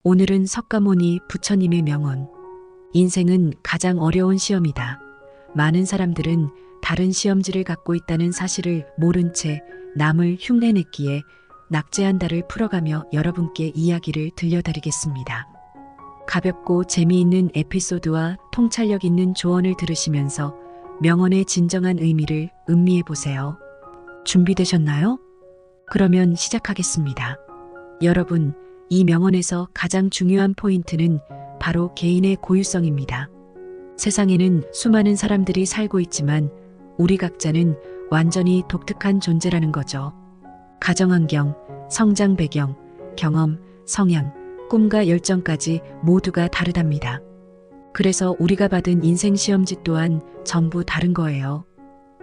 오늘은 석가모니 부처님의 명언. 인생은 가장 어려운 시험이다. 많은 사람들은 다른 시험지를 갖고 있다는 사실을 모른 채 남을 흉내냈기에 낙제한 달을 풀어가며 여러분께 이야기를 들려드리겠습니다. 가볍고 재미있는 에피소드와 통찰력 있는 조언을 들으시면서 명언의 진정한 의미를 음미해 보세요. 준비되셨나요? 그러면 시작하겠습니다. 여러분, 이 명언에서 가장 중요한 포인트는 바로 개인의 고유성입니다. 세상에는 수많은 사람들이 살고 있지만 우리 각자는 완전히 독특한 존재라는 거죠. 가정환경, 성장 배경, 경험, 성향, 꿈과 열정까지 모두가 다르답니다. 그래서 우리가 받은 인생 시험지 또한 전부 다른 거예요.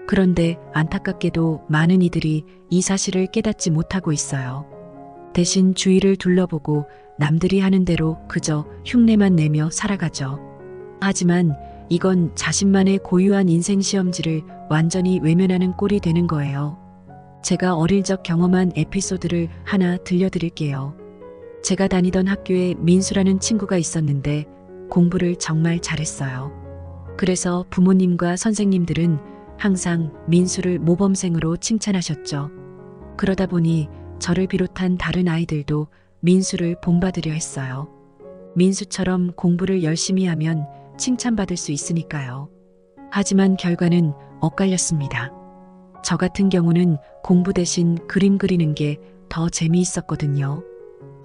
그런데 안타깝게도 많은 이들이 이 사실을 깨닫지 못하고 있어요. 대신 주위를 둘러보고 남들이 하는 대로 그저 흉내만 내며 살아가죠. 하지만 이건 자신만의 고유한 인생 시험지를 완전히 외면하는 꼴이 되는 거예요. 제가 어릴 적 경험한 에피소드를 하나 들려드릴게요. 제가 다니던 학교에 민수라는 친구가 있었는데 공부를 정말 잘했어요. 그래서 부모님과 선생님들은 항상 민수를 모범생으로 칭찬하셨죠. 그러다 보니 저를 비롯한 다른 아이들도 민수를 본받으려 했어요. 민수처럼 공부를 열심히 하면 칭찬받을 수 있으니까요. 하지만 결과는 엇갈렸습니다. 저 같은 경우는 공부 대신 그림 그리는 게 더 재미있었거든요.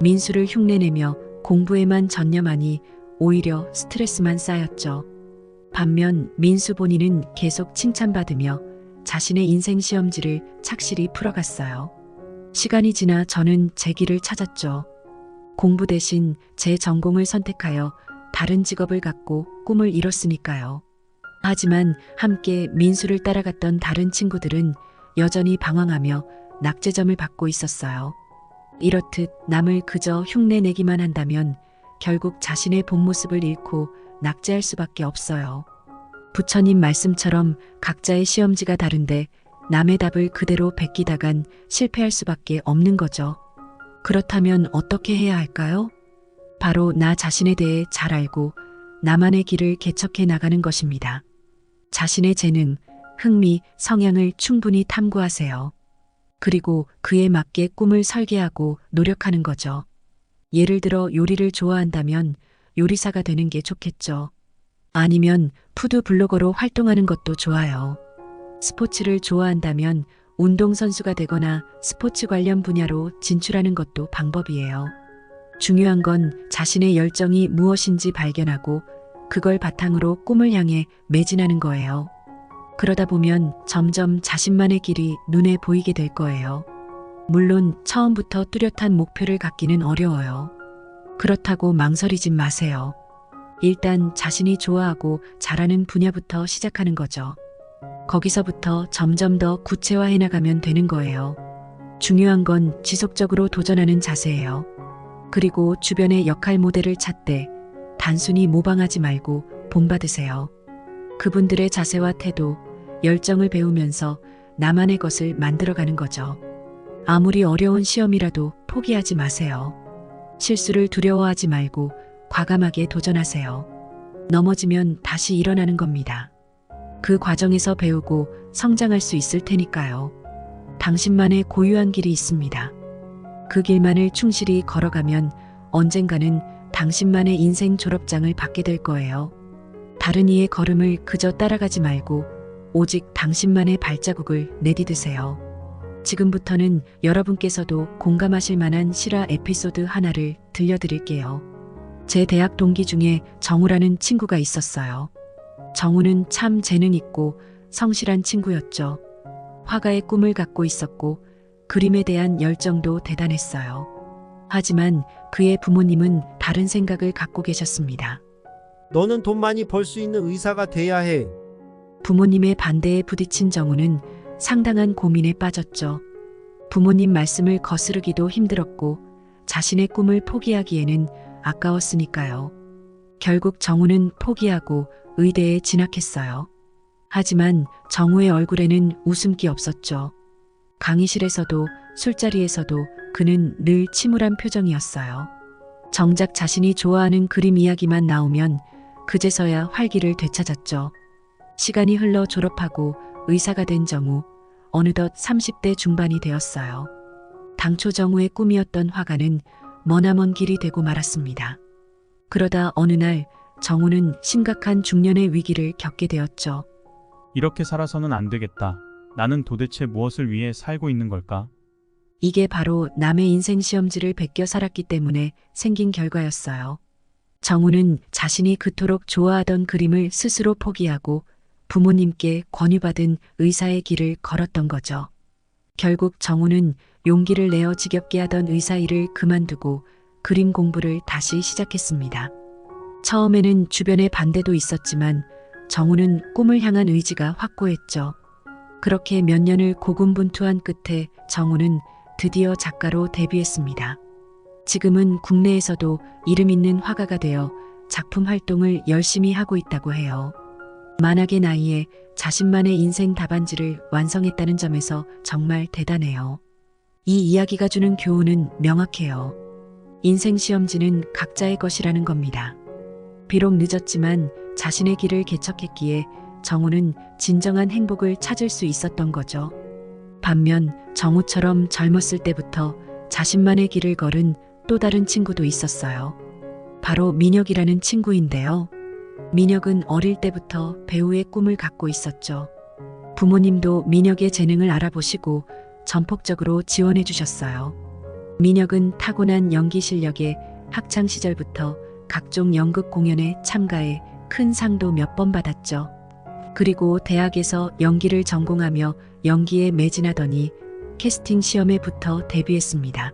민수를 흉내내며 공부에만 전념하니 오히려 스트레스만 쌓였죠. 반면 민수 본인은 계속 칭찬받으며 자신의 인생 시험지를 착실히 풀어갔어요. 시간이 지나 저는 제 길을 찾았죠. 공부 대신 제 전공을 선택하여 다른 직업을 갖고 꿈을 이뤘으니까요. 하지만 함께 민수를 따라갔던 다른 친구들은 여전히 방황하며 낙제점을 받고 있었어요. 이렇듯 남을 그저 흉내내기만 한다면 결국 자신의 본 모습을 잃고 낙제할 수밖에 없어요. 부처님 말씀처럼 각자의 시험지가 다른데 남의 답을 그대로 베끼다간 실패할 수밖에 없는 거죠. 그렇다면 어떻게 해야 할까요? 바로 나 자신에 대해 잘 알고 나만의 길을 개척해 나가는 것입니다. 자신의 재능, 흥미, 성향을 충분히 탐구하세요. 그리고 그에 맞게 꿈을 설계하고 노력하는 거죠. 예를 들어 요리를 좋아한다면 요리사가 되는 게 좋겠죠. 아니면 푸드 블로거로 활동하는 것도 좋아요. 스포츠를 좋아한다면 운동선수가 되거나 스포츠 관련 분야로 진출하는 것도 방법이에요. 중요한 건 자신의 열정이 무엇인지 발견하고 그걸 바탕으로 꿈을 향해 매진하는 거예요. 그러다 보면 점점 자신만의 길이 눈에 보이게 될 거예요. 물론 처음부터 뚜렷한 목표를 갖기는 어려워요. 그렇다고 망설이지 마세요. 일단 자신이 좋아하고 잘하는 분야부터 시작하는 거죠. 거기서부터 점점 더 구체화해 나가면 되는 거예요. 중요한 건 지속적으로 도전하는 자세예요. 그리고 주변의 역할 모델을 찾되 단순히 모방하지 말고 본받으세요. 그분들의 자세와 태도, 열정을 배우면서 나만의 것을 만들어가는 거죠. 아무리 어려운 시험이라도 포기하지 마세요. 실수를 두려워하지 말고 과감하게 도전하세요. 넘어지면 다시 일어나는 겁니다. 그 과정에서 배우고 성장할 수 있을 테니까요. 당신만의 고유한 길이 있습니다. 그 길만을 충실히 걸어가면 언젠가는 당신만의 인생 졸업장을 받게 될 거예요. 다른 이의 걸음을 그저 따라가지 말고 오직 당신만의 발자국을 내디드세요. 지금부터는 여러분께서도 공감하실 만한 실화 에피소드 하나를 들려드릴게요. 제 대학 동기 중에 정우라는 친구가 있었어요. 정우는 참 재능 있고 성실한 친구였죠. 화가의 꿈을 갖고 있었고 그림에 대한 열정도 대단했어요. 하지만 그의 부모님은 다른 생각을 갖고 계셨습니다. 너는 돈 많이 벌 수 있는 의사가 돼야 해. 부모님의 반대에 부딪힌 정우는 상당한 고민에 빠졌죠. 부모님 말씀을 거스르기도 힘들었고 자신의 꿈을 포기하기에는 아까웠으니까요. 결국 정우는 포기하고 의대에 진학했어요. 하지만 정우의 얼굴에는 웃음기 없었죠. 강의실에서도 술자리에서도 그는 늘 침울한 표정이었어요. 정작 자신이 좋아하는 그림 이야기만 나오면 그제서야 활기를 되찾았죠. 시간이 흘러 졸업하고 의사가 된 정우, 어느덧 30대 중반이 되었어요. 당초 정우의 꿈이었던 화가는 머나먼 길이 되고 말았습니다. 그러다 어느 날 정우는 심각한 중년의 위기를 겪게 되었죠. 이렇게 살아서는 안 되겠다. 나는 도대체 무엇을 위해 살고 있는 걸까? 이게 바로 남의 인생 시험지를 베껴 살았기 때문에 생긴 결과였어요. 정우는 자신이 그토록 좋아하던 그림을 스스로 포기하고 부모님께 권유받은 의사의 길을 걸었던 거죠. 결국 정우는 용기를 내어 지겹게 하던 의사 일을 그만두고 그림 공부를 다시 시작했습니다. 처음에는 주변의 반대도 있었지만 정우는 꿈을 향한 의지가 확고했죠. 그렇게 몇 년을 고군분투한 끝에 정우는 드디어 작가로 데뷔했습니다. 지금은 국내에서도 이름 있는 화가가 되어 작품 활동을 열심히 하고 있다고 해요. 만악의 나이에 자신만의 인생 답안지를 완성했다는 점에서 정말 대단해요. 이 이야기가 주는 교훈은 명확해요. 인생 시험지는 각자의 것이라는 겁니다. 비록 늦었지만 자신의 길을 개척했기에 정우는 진정한 행복을 찾을 수 있었던 거죠. 반면 정우처럼 젊었을 때부터 자신만의 길을 걸은 또 다른 친구도 있었어요. 바로 민혁이라는 친구인데요. 민혁은 어릴 때부터 배우의 꿈을 갖고 있었죠. 부모님도 민혁의 재능을 알아보시고 전폭적으로 지원해 주셨어요. 민혁은 타고난 연기 실력에 학창 시절부터 각종 연극 공연에 참가해 큰 상도 몇 번 받았죠. 그리고 대학에서 연기를 전공하며 연기에 매진하더니 캐스팅 시험에 붙어 데뷔했습니다.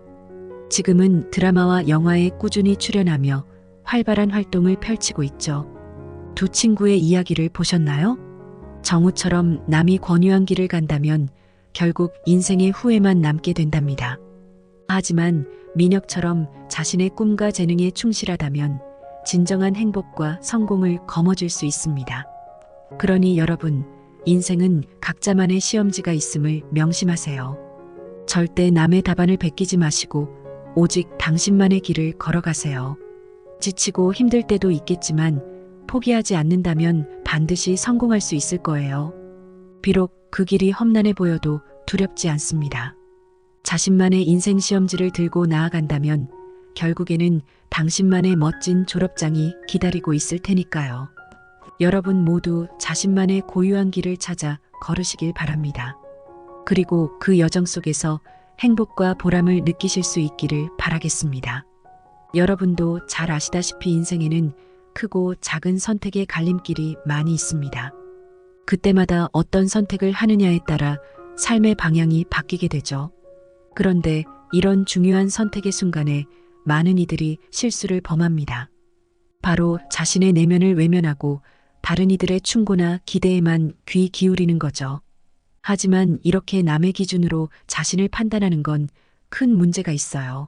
지금은 드라마와 영화에 꾸준히 출연하며 활발한 활동을 펼치고 있죠. 두 친구의 이야기를 보셨나요? 정우처럼 남이 권유한 길을 간다면 결국 인생의 후회만 남게 된답니다. 하지만 민혁처럼 자신의 꿈과 재능에 충실하다면 진정한 행복과 성공을 거머쥘 수 있습니다. 그러니 여러분, 인생은 각자만의 시험지가 있음을 명심하세요. 절대 남의 답안을 베끼지 마시고 오직 당신만의 길을 걸어가세요. 지치고 힘들 때도 있겠지만 포기하지 않는다면 반드시 성공할 수 있을 거예요. 비록 그 길이 험난해 보여도 두렵지 않습니다. 자신만의 인생 시험지를 들고 나아간다면 결국에는 당신만의 멋진 졸업장이 기다리고 있을 테니까요. 여러분 모두 자신만의 고유한 길을 찾아 걸으시길 바랍니다. 그리고 그 여정 속에서 행복과 보람을 느끼실 수 있기를 바라겠습니다. 여러분도 잘 아시다시피 인생에는 크고 작은 선택의 갈림길이 많이 있습니다. 그때마다 어떤 선택을 하느냐에 따라 삶의 방향이 바뀌게 되죠. 그런데 이런 중요한 선택의 순간에 많은 이들이 실수를 범합니다. 바로 자신의 내면을 외면하고 다른 이들의 충고나 기대에만 귀 기울이는 거죠. 하지만 이렇게 남의 기준으로 자신을 판단하는 건 큰 문제가 있어요.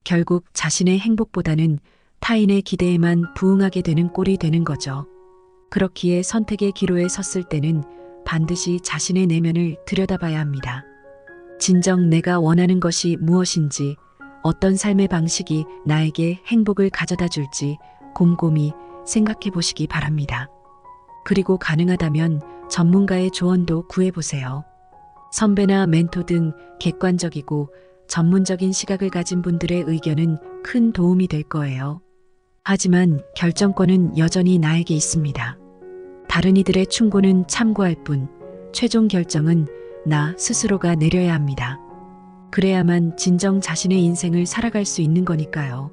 결국 자신의 행복보다는 타인의 기대에만 부응하게 되는 꼴이 되는 거죠. 그렇기에 선택의 기로에 섰을 때는 반드시 자신의 내면을 들여다봐야 합니다. 진정 내가 원하는 것이 무엇인지, 어떤 삶의 방식이 나에게 행복을 가져다 줄지 곰곰이 생각해 보시기 바랍니다. 그리고 가능하다면 전문가의 조언도 구해보세요. 선배나 멘토 등 객관적이고 전문적인 시각을 가진 분들의 의견은 큰 도움이 될 거예요. 하지만 결정권은 여전히 나에게 있습니다. 다른 이들의 충고는 참고할 뿐, 최종 결정은 나 스스로가 내려야 합니다. 그래야만 진정 자신의 인생을 살아갈 수 있는 거니까요.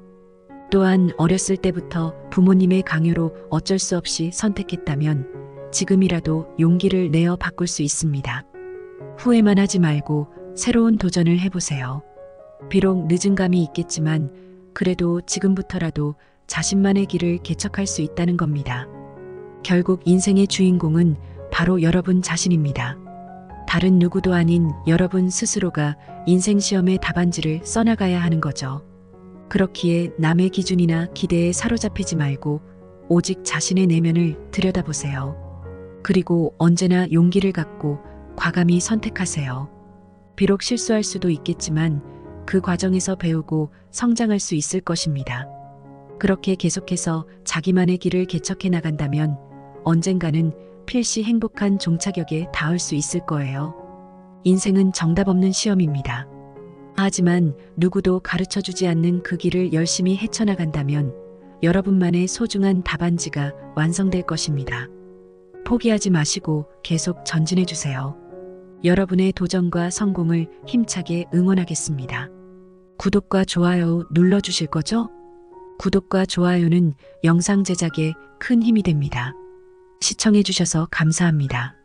또한 어렸을 때부터 부모님의 강요로 어쩔 수 없이 선택했다면 지금이라도 용기를 내어 바꿀 수 있습니다. 후회만 하지 말고 새로운 도전을 해보세요. 비록 늦은 감이 있겠지만 그래도 지금부터라도 자신만의 길을 개척할 수 있다는 겁니다. 결국 인생의 주인공은 바로 여러분 자신입니다. 다른 누구도 아닌 여러분 스스로가 인생 시험의 답안지를 써나가야 하는 거죠. 그렇기에 남의 기준이나 기대에 사로잡히지 말고 오직 자신의 내면을 들여다보세요. 그리고 언제나 용기를 갖고 과감히 선택하세요. 비록 실수할 수도 있겠지만 그 과정에서 배우고 성장할 수 있을 것입니다. 그렇게 계속해서 자기만의 길을 개척해 나간다면 언젠가는 필시 행복한 종착역에 닿을 수 있을 거예요. 인생은 정답 없는 시험입니다. 하지만 누구도 가르쳐 주지 않는 그 길을 열심히 헤쳐나간다면 여러분만의 소중한 답안지가 완성될 것입니다. 포기하지 마시고 계속 전진해 주세요. 여러분의 도전과 성공을 힘차게 응원하겠습니다. 구독과 좋아요 눌러주실 거죠? 구독과 좋아요는 영상 제작에 큰 힘이 됩니다. 시청해 주셔서 감사합니다.